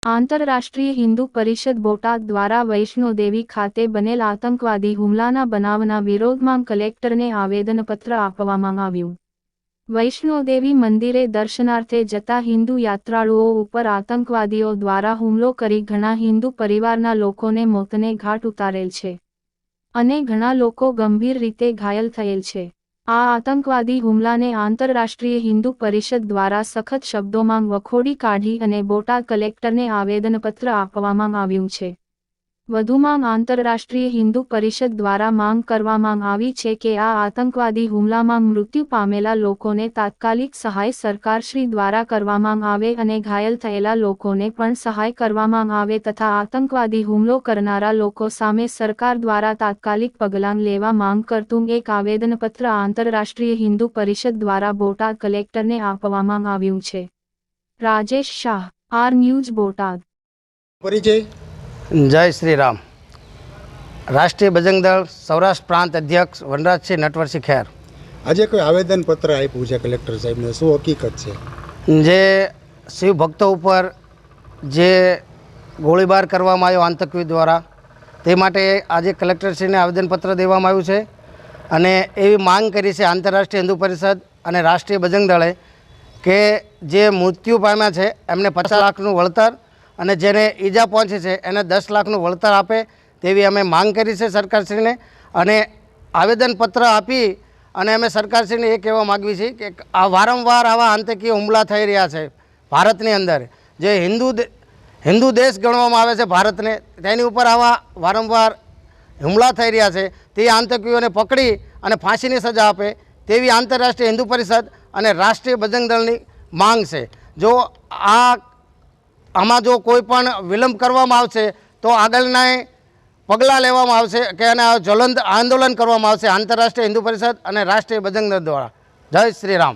આંતરરાષ્ટ્રીય હિન્દુ પરિષદ બોટાદ દ્વારા વૈષ્ણોદેવી ખાતે બનેલ આતંકવાદી હુમલાના બનાવના વિરોધમાં કલેક્ટરને આવેદનપત્ર આપવામાં આવ્યું. વૈષ્ણોદેવી મંદિરે દર્શનાર્થે જતા હિન્દુ યાત્રાળુઓ ઉપર આતંકવાદીઓ દ્વારા હુમલો કરી ઘણા હિન્દુ પરિવારના લોકોને મોતને ઘાટ ઉતારેલ છે અને ઘણા લોકો ગંભીર રીતે ઘાયલ થયેલ છે. આ આતંકવાદી હુમલાને આંતરરાષ્ટ્રીય હિન્દુ પરિષદ દ્વારા સખત શબ્દોમાં વખોડી કાઢી અને બોટાદ કલેક્ટરને આવેદનપત્ર આપવામાં આવ્યું છે. વધુમાં આંતરરાષ્ટ્રીય હિન્દુ પરિષદ દ્વારા માંગ કરવામાં આવી છે કે આ આતંકવાદી હુમલામાં મૃત્યુ પામેલા લોકોને તાત્કાલિક સહાય સરકારશ્રી દ્વારા કરવામાં આવે અને ઘાયલ થયેલા લોકોને પણ સહાય કરવામાં આવે તથા આતંકવાદી હુમલો કરનારા લોકો સામે સરકાર દ્વારા તાત્કાલિક પગલાં લેવા માંગ કરતું એક આવેદનપત્ર આંતરરાષ્ટ્રીય હિન્દુ પરિષદ દ્વારા બોટાદ કલેક્ટરને આપવામાં આવ્યું છે. Rajesh Shah, R News, Botad. પરિચય. જય શ્રી રામ. રાષ્ટ્રીય બજરંગ દળ સૌરાષ્ટ્ર પ્રાંત અધ્યક્ષ વનરાજસિંહ નટવરસિંહ ખેર. આજે કોઈ આવેદનપત્ર આપ્યું છે કલેક્ટર સાહેબને, શું હકીકત છે? જે શિવ ભક્તો ઉપર જે ગોળીબાર કરવામાં આવ્યો આતંકવાદી દ્વારા, તે માટે આજે કલેક્ટરશ્રીને આવેદનપત્ર દેવામાં આવ્યું છે અને એવી માંગ કરી છે આંતરરાષ્ટ્રીય હિન્દુ પરિષદ અને રાષ્ટ્રીય બજરંગ દળે કે જે મૃત્યુ પામ્યા છે એમને 50 લાખનું વળતર અને જેને ઈજા પહોંચી છે એને 10 લાખનું વળતર આપે તેવી અમે માંગ કરી છે સરકારશ્રીને. અને આવેદનપત્ર આપી અને અમે સરકારશ્રીને એ કહેવા માગીએ છીએ કે આ વારંવાર આવા આતંકી હુમલા થઈ રહ્યા છે ભારતની અંદર. જે હિન્દુ દેશ ગણવામાં આવે છે ભારતને, તેની ઉપર આવા વારંવાર હુમલા થઈ રહ્યા છે. તે આતંકીઓને પકડી અને ફાંસીની સજા આપે તેવી આંતરરાષ્ટ્રીય હિન્દુ પરિષદ અને રાષ્ટ્રીય બજરંગ દળની માંગ છે. જો આમાં જો કોઈ પણ વિલંબ કરવામાં આવશે તો આગળના પગલાં લેવામાં આવશે કે અને જ્વલંત આંદોલન કરવામાં આવશે આંતરરાષ્ટ્રીય હિન્દુ પરિષદ અને રાષ્ટ્રીય બજરંગ દળ દ્વારા. જય શ્રી રામ.